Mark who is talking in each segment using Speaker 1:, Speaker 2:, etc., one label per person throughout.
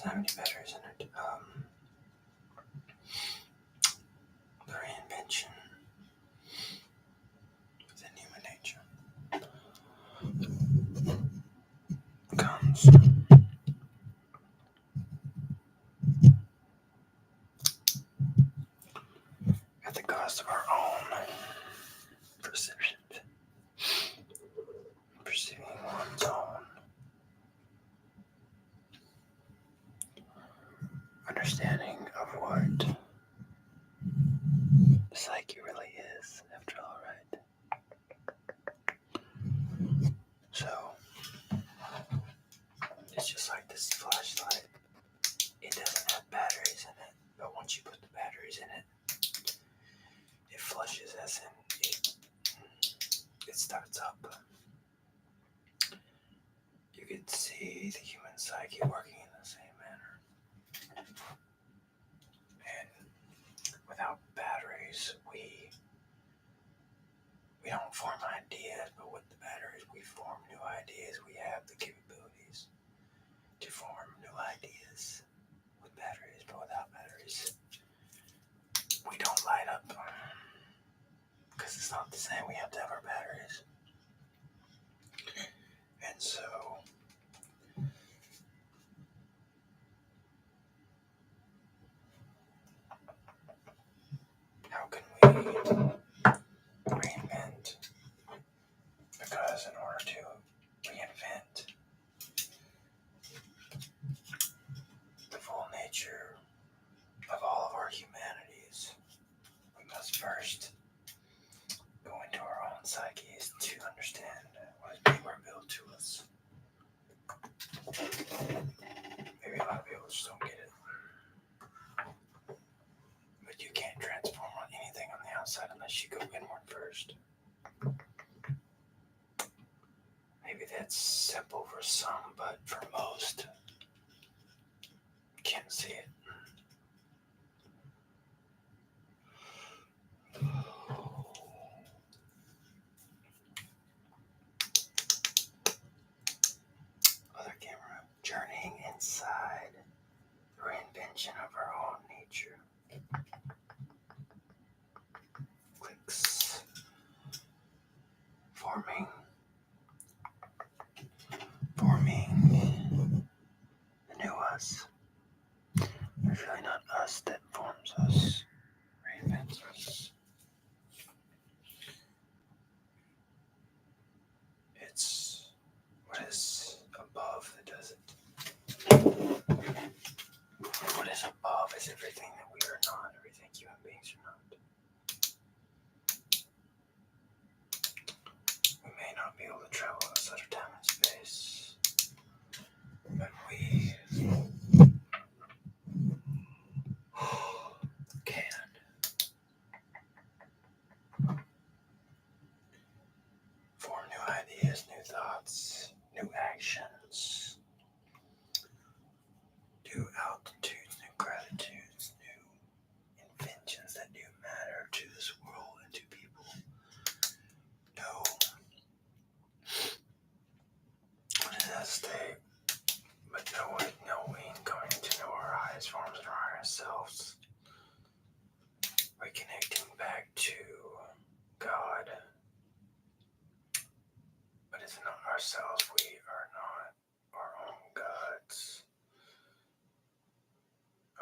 Speaker 1: doesn't have any batteries in it. The reinvention within human nature comes at the cost of our own perception, perceiving one's own understanding of what psyche really is, after all, right? So, it's just like this flashlight. It doesn't have batteries in it, but once you put the batteries in it, it flushes, as in it starts up. You could see the human psyche working in the same manner. And without batteries, we don't form ideas, but with the batteries, we form new ideas. We have the capabilities to form new ideas with batteries, but without batteries, we don't light up. Because it's not the same. We have to have our batteries. And so, how can we reinvent? Because in order to reinvent the full nature of all of our humanities, we must first go into our own psyches to understand what is being revealed to us. Maybe a lot of people just don't get it. But you can't transform on anything on the outside unless you go inward first. Maybe that's simple for some, but for most, can't see it. Other camera, journeying inside the reinvention of our own nature. Clicks. Forming the new us. There's really not us that forms us, reinvents us. It's what is above that does it. What is above is everything that we are not, everything human beings are not. We may not be able to travel outside of time and space, but we can. Form new ideas, new thoughts, new actions, new altitudes, new gratitudes, new inventions that do matter to this world and to people. Know what is at stake, but knowing, coming to know our highest forms and our higher selves, reconnecting back to God. But it's not ourselves, we are not our own gods.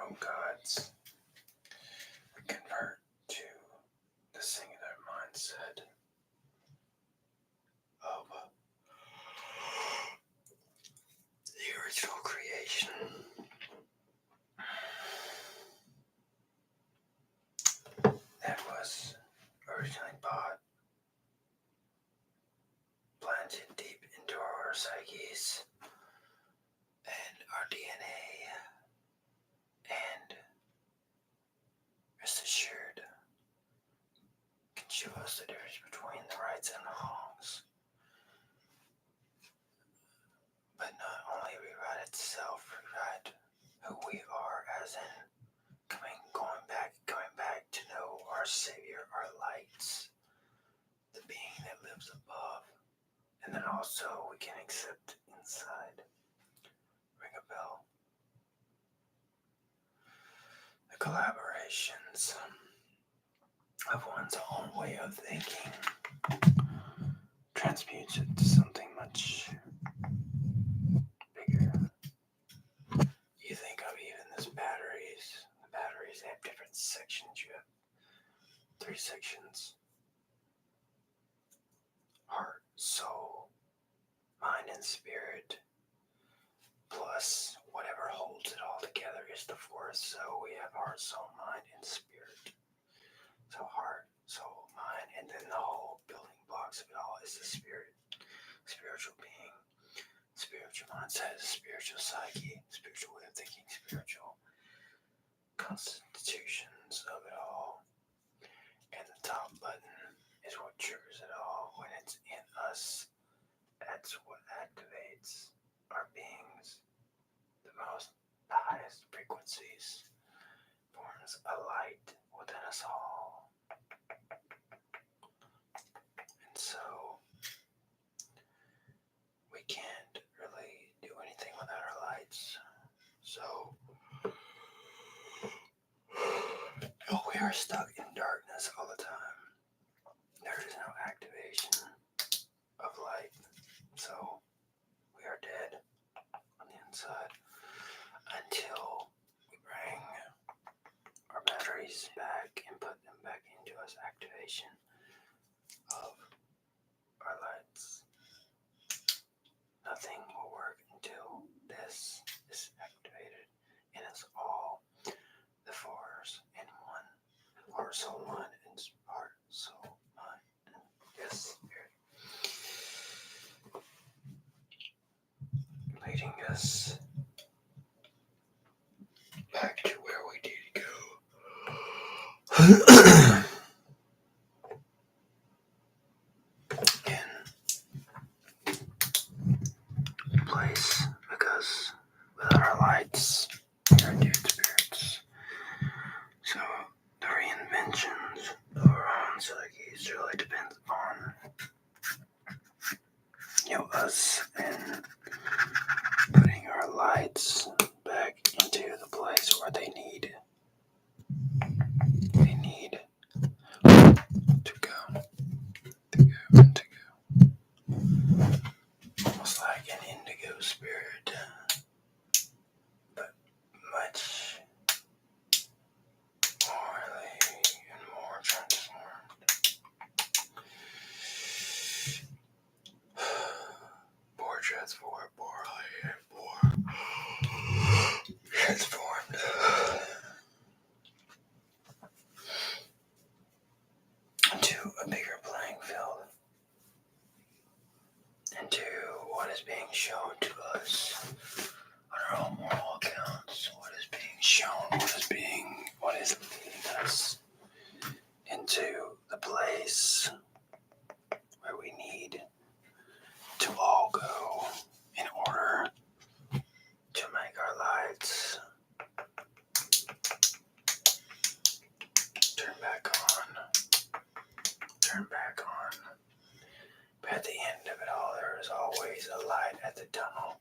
Speaker 1: Oh gods. We convert to the singular mindset of the original creation. That was originally planted deep into our psyches and our DNA, and rest assured can show us the difference between the rights and the wrongs. But not only rewrite itself, rewrite who we are, as in going back to know our Savior, our lights, the being that lives above, and then also we can accept inside. Ring a bell. collaborations of one's own way of thinking transmutes it to something much bigger. You think of even this batteries. The batteries have different sections. You have 3 sections: heart, soul, mind, and spirit. Plus, whatever holds it all together is the 4th. So we have heart, soul, mind, and spirit. So heart, soul, mind, and then the whole building blocks of it all is the spirit. Spiritual being, spiritual mindset, spiritual psyche, spiritual way of thinking, spiritual constitutions of it all. And the top button is what triggers it all. When it's in us, that's what activates our beings. The highest frequencies forms a light within us all. And so we can't really do anything without our lights. So we are stuck in darkness all the time. There is no activation of light. So we are dead on the inside until we bring our batteries back and put them back into us. Activation of our lights. Nothing will work until this is activated in us all. The 4s in one. Heart, soul, mind, and heart, soul, mind, and yes, spirit. Leading us back to where we need to go. In place, because without our lights, we are dead spirits. So the reinventions of our own psyches really depends upon us and putting our lights back into the place where they need to go. Almost like an indigo spirit, but much more transformed. More transformed. Into a bigger playing field. Into what is being shown to us on our own moral accounts. What is being shown, what is leading us into the place where we need to all go in order to make our lights turn back on. But at the end of it all, there is always a light at the tunnel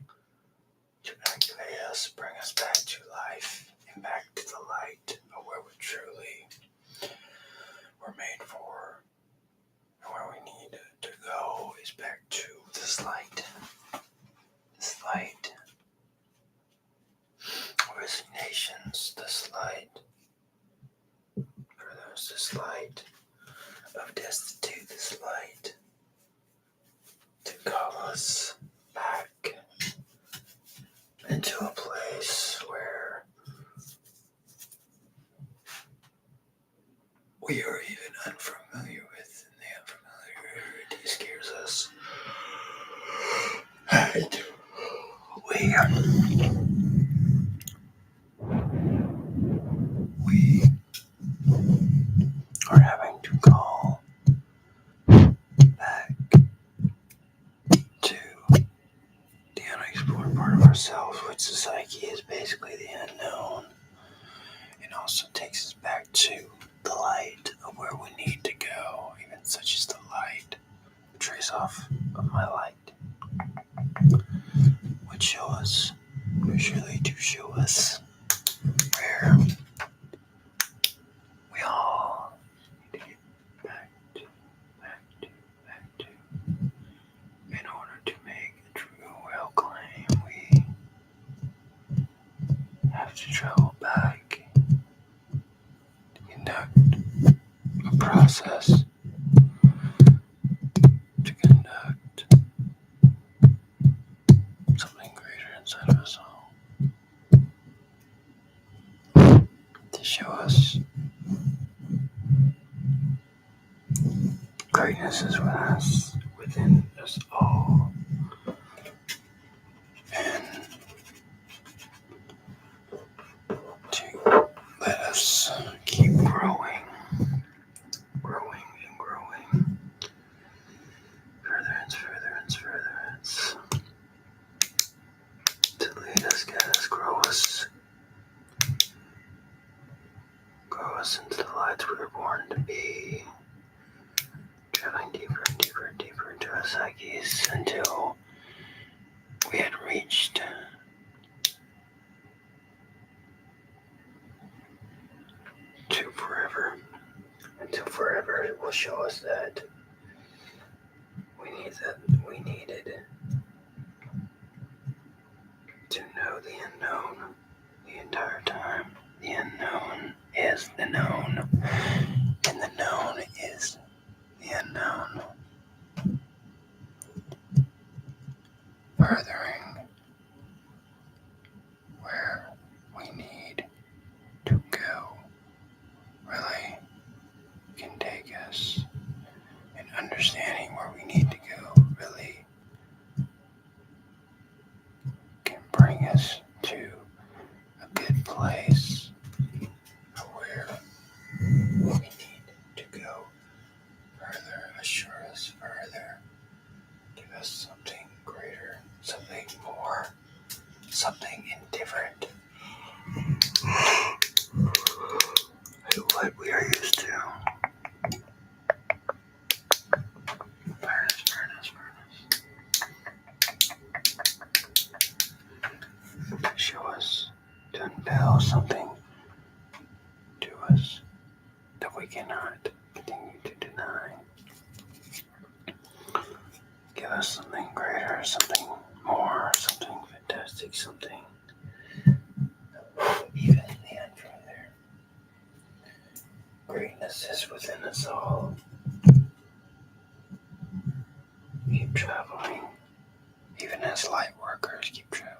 Speaker 1: to activate us, bring us back to life and back to the light of where we truly were made for. And where we need to go is back to this light. This light of resignations, this light for those, this light of destitute, this light to call us back into a place where we are even unfamiliar with, and the unfamiliarity scares us. And we are having to call back to the unexplored part of ourselves, which the psyche is basically the unknown. It also takes us back to the light of where we need to go, even such as the light. The trace off of my light would show us, or surely to show us, where to travel back to conduct a process, to conduct something greater inside of us all, to show us greatness is within us all, and to let us keep growing and growing, furtherance, to lead us, guide us, grow us into the lights we were born to be, traveling deeper and deeper and deeper into our psyches until we had reached to forever. Until forever will show us that we needed to know the unknown the entire time. The unknown is the known, and the known is the unknown. Furthering where we need to go really can take us, and understanding where we need to go really can bring us to a good place where we need to go further, assure us further, give us something greater, something more, something indifferent to what we are used to. To show us, to unveil something to us that we cannot continue to deny. Give us something greater, something more, something fantastic, something even and further. Greatness is within us all. Keep traveling, even as light workers keep traveling.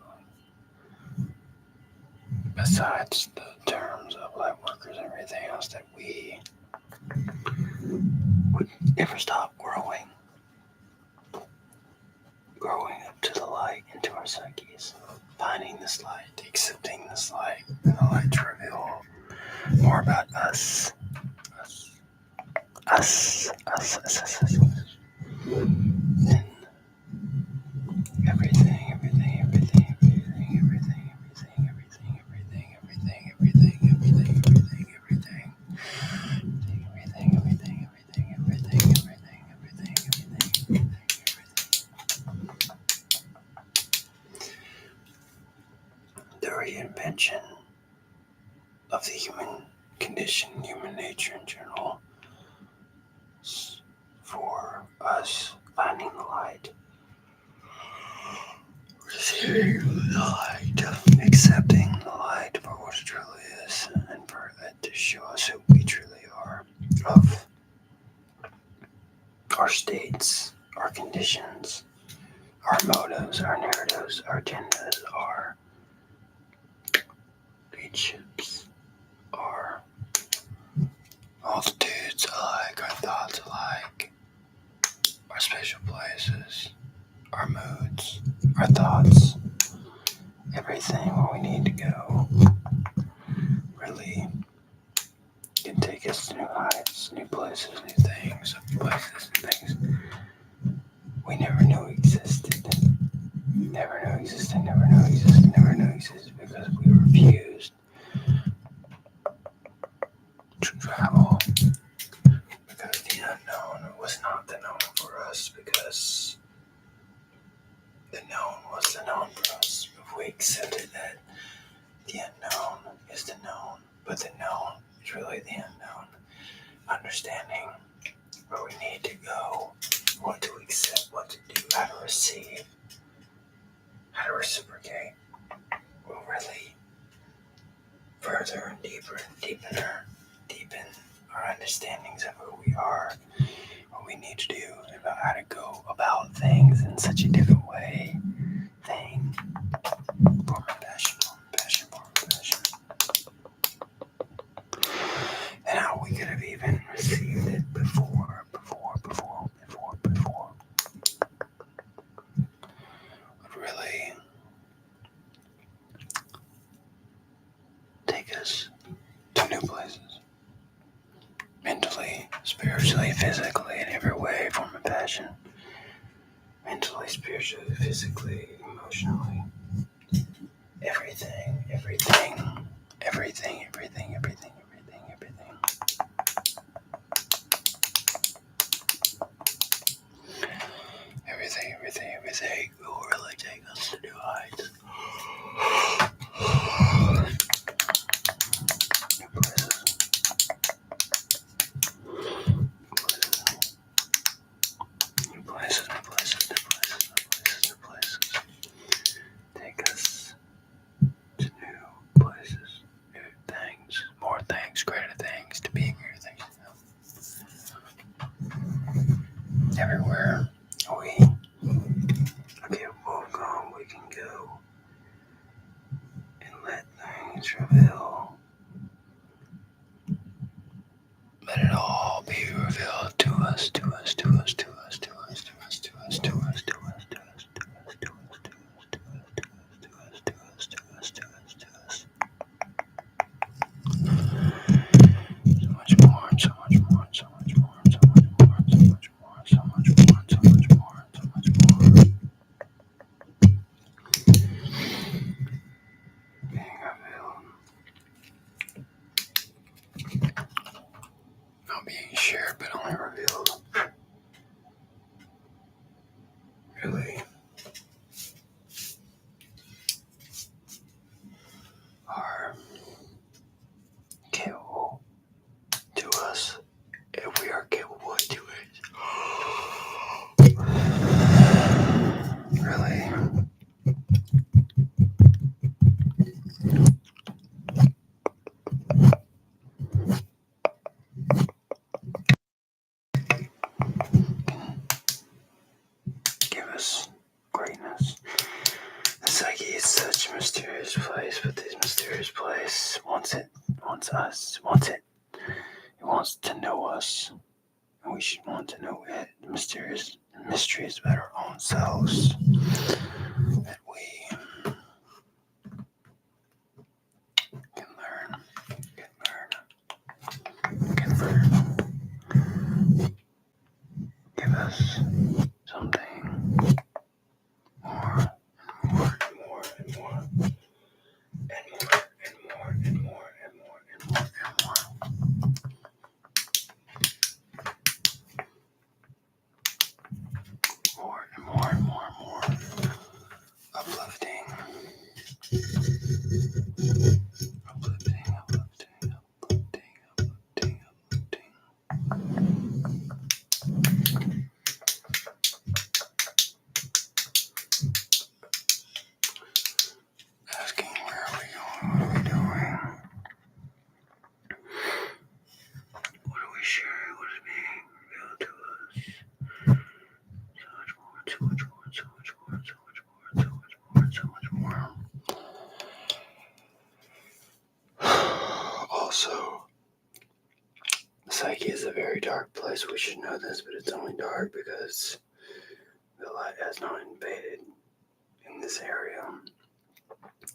Speaker 1: Besides the terms of light workers and everything else, that we would never stop growing up to the light, into our psyches, finding this light, accepting this light, and the light to reveal more about us. And everything. The reinvention of the human condition, human nature in general, for us finding the light, receiving the light, accepting the light for what it truly is, and for it to show us who we truly are, of our states, our conditions, our motives, our narratives, our agendas, our relationships, our multitudes alike, our thoughts alike, our special places, our moods, our thoughts, everything where we need to go really can take us to new heights, new places, new things, we never knew existed. Never knew existed because we refused to travel. Because the unknown was not the known for us, because the known was the known for us. If we accepted that the unknown is the known, but the known is really the unknown, understanding where we need to go, what to accept, what to do, how to receive, how to reciprocate, will really further and deeper and deepen our understandings of who we are, what we need to do, about how to go about things in such a different way. Form of passion, form of passion. And how we could have even received it before. Would really take us to new places. Mentally, spiritually, physically, in every way, form of passion. Mentally, spiritually, physically, emotionally. Everything. Everything will really take us to new heights. New places. Take us to new places, new things, more things, greater things, to be greater things. Everywhere we can go and let things reveal. Let it all be revealed to us. Not being shared, but only revealed. Really are capable to us if we are capable to it. Really. Give us greatness. The psyche is such a mysterious place, but this mysterious place wants us. It wants to know us, and we should want to know it. The mysteries about our own selves that we can learn. Give us something more. Uplifting. Asking where are we going? What are we doing? What are we sharing? What is being revealed to us? So much more. Also, the psyche is a very dark place. We should know this, but it's only dark because the light has not invaded in this area.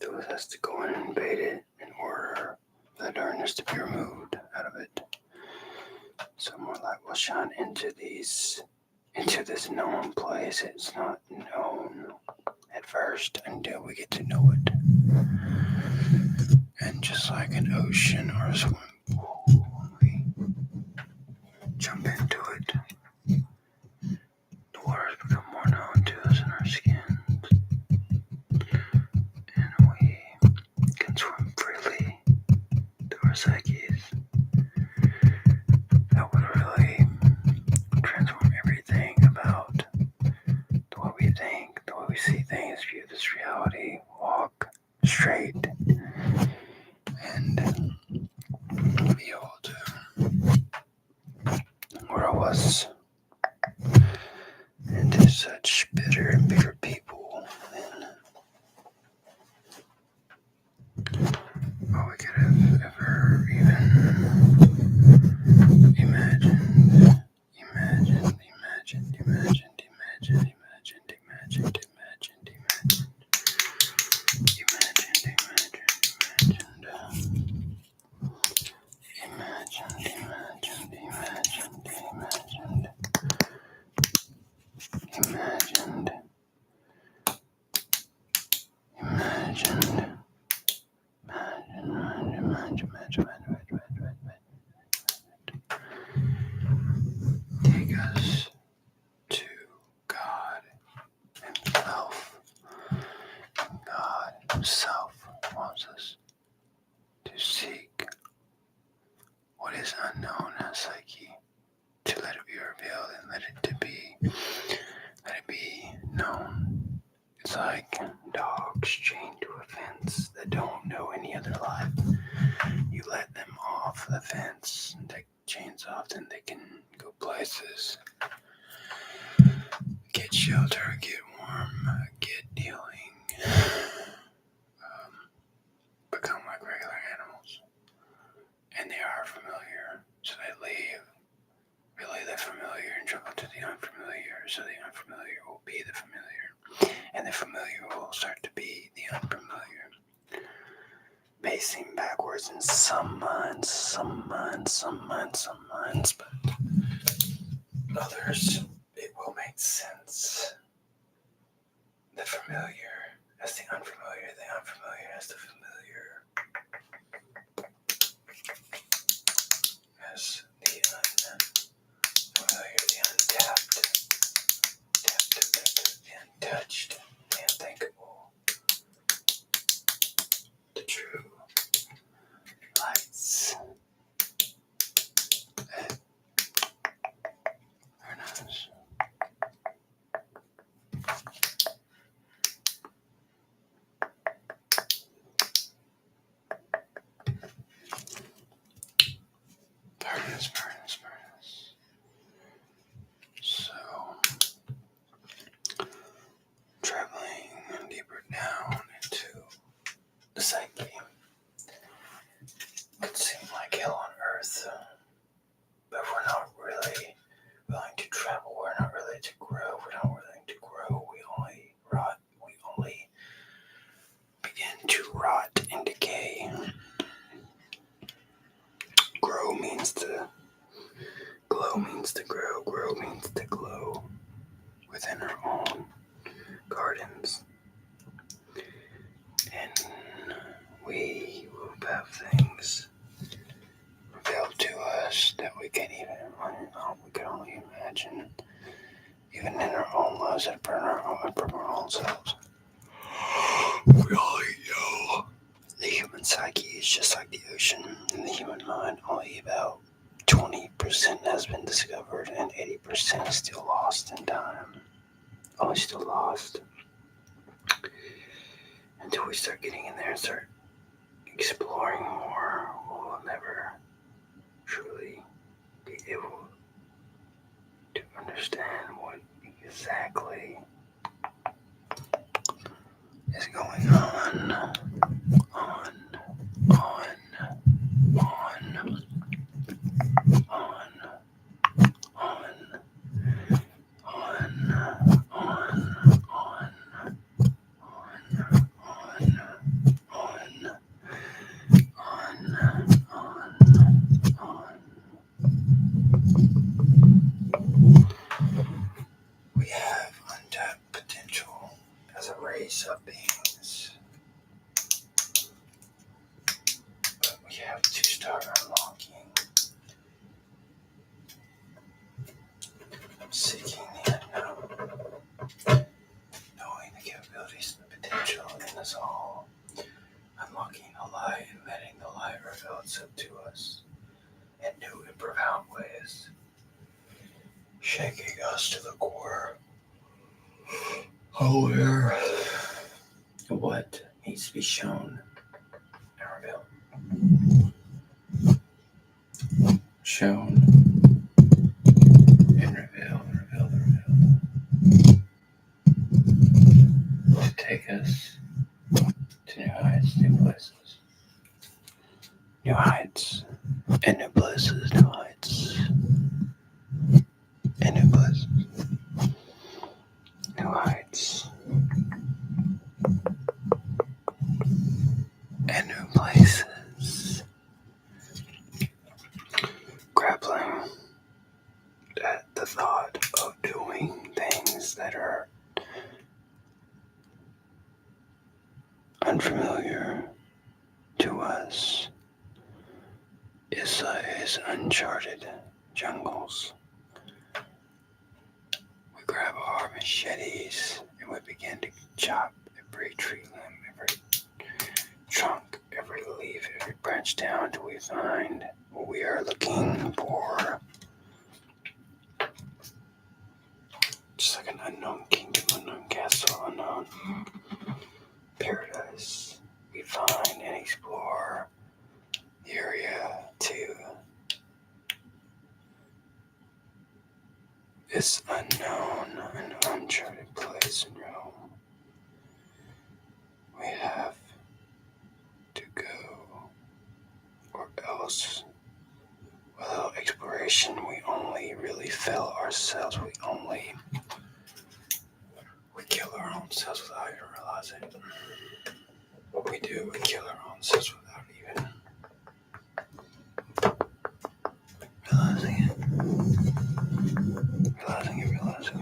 Speaker 1: So it has to go in and invade it in order for the darkness to be removed out of it. So more light will shine into this known place. It's not known at first until we get to know it. And just like an ocean or a swimming pool, when we jump into it, the waters become more known to us in our skins, and we can swim freely through our psyches. That would really transform everything about the way we think, the way we see things, view this reality, walk straight, and self wants us to seek what is unknown as psyche, to let it be revealed and let it be known. It's like dogs chained to a fence that don't know any other life. You let them off the fence and take chains off, then they can go places, get shelter, get warm, get healing, become like regular animals. And they are familiar, so they leave. Really, the familiar and travel to the unfamiliar, so the unfamiliar will be the familiar, and the familiar will start to be the unfamiliar. Pacing backwards in some minds, but others, it will make sense. The familiar as the unfamiliar as the familiar, as the unfamiliar, the untapped, the untouched, the unthinkable, the true lights. Very nice. Very nice. So, traveling deeper down into the psyche could seem like hell on earth, but we're not really willing to travel. We're not really to grow. We're not willing to grow. We only rot. We only begin to rot and decay. Grow means to glow, means to grow. Grow means to glow within our own gardens. And we will have things revealed to us that we can't we can only imagine, even in our own lives, that from our own selves. We all know the human psyche is just like the ocean, and the human mind, only about 20% has been discovered, and 80% is still lost in time. Only still lost. Until we start getting in there and start exploring more, we'll never truly be able to understand what exactly is going on. We have untapped potential as a race of beings, but we have to start unlocking, seeking the unknown, knowing the capabilities and the potential in us all, unlocking the light and letting the light reveal itself to us in new and profound ways, shaking us to the core, aware of what needs to be shown and revealed. Shown and revealed. To take us to new heights, new places. New heights and new places, new heights and new places. New heights and new places. Grappling at the thought of doing things that are unfamiliar to us is uncharted jungles. We grab our machetes and we begin to chop every tree limb, every trunk, every leaf, every branch down till we find what we are looking for. Just like an unknown kingdom, unknown castle, unknown paradise. We find and explore the area to this unknown and uncharted place and realm. We have to go, or else without exploration we only really fail ourselves. We kill our own selves without even realizing it. What we do, we kill our own selves without even realizing it.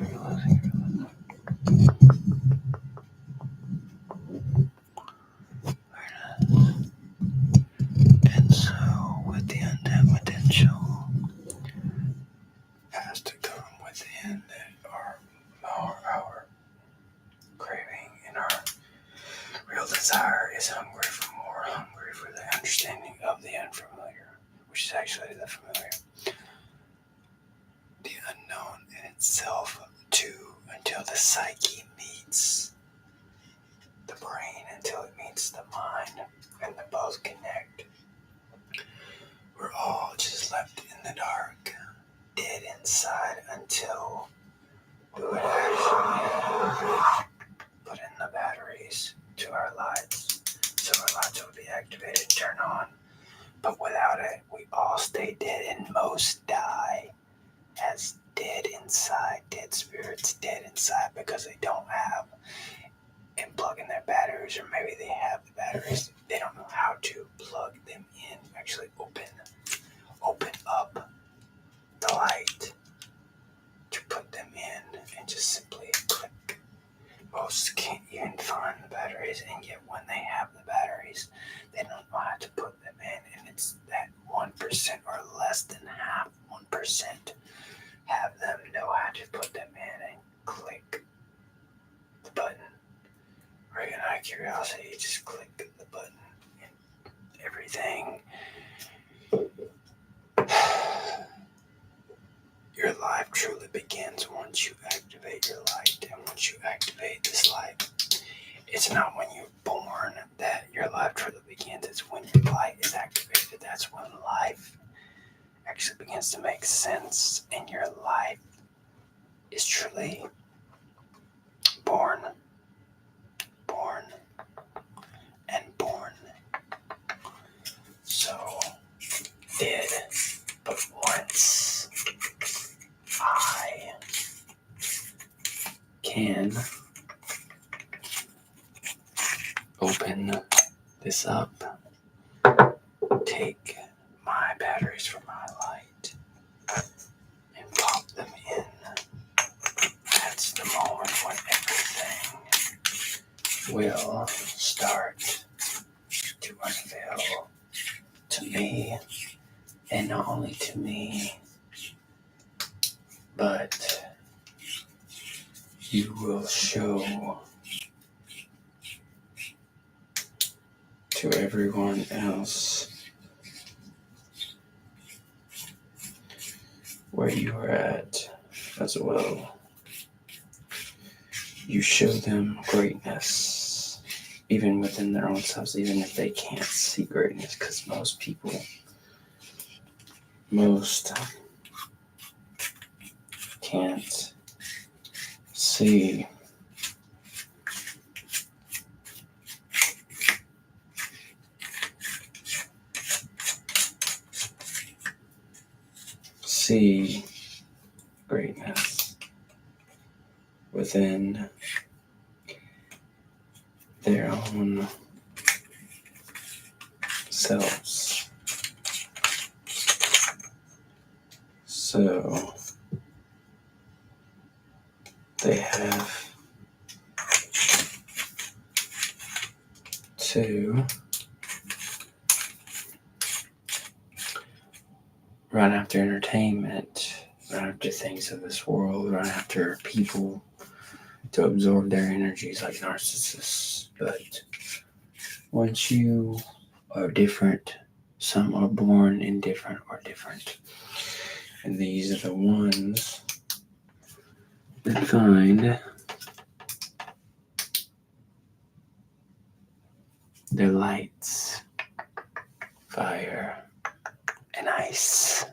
Speaker 1: Realizing it. And so, with the untapped potential, has to come within that our craving and our real desire is hungry for more, hungry for the understanding of the unfamiliar, which is actually the familiar, the unknown in itself, until the psyche meets the brain, until it meets the mind, and the both connect. We're all just left in the dark, dead inside, until we would actually put in the batteries to our lights, so our lights would be activated, turn on. But without it, we all stay dead, and most die as dead inside, dead spirits, dead inside, because they don't have and plug in their batteries, or maybe they have the batteries, they don't know how to plug them in, actually open up the light to put them in, and just simply click. Most can't even find the batteries, and yet when they have the batteries, they don't know how to put them in, and it's that 1% or less than half, 1%, have them know how to put them in and click the button. Right, and out of curiosity, you just click the button and everything. Your life truly begins once you activate your light, and once you activate this light, it's not when you're born that your life truly begins, it's when your light is activated. That's when life actually begins to make sense, and your life is truly born. So, dead, but once I can open this up, take my batteries from my light, and pop them in, that's the moment when everything will start to unveil to me, and not only to me, but you will show to everyone else where you are at as well. You show them greatness, even within their own selves, even if they can't see greatness, because most can't see greatness within their own selves. So they have to run after entertainment, run after things of this world, run after people to absorb their energies like narcissists. But Once you are different, some are born indifferent or different. And these are the ones that find their lights, fire, and ice.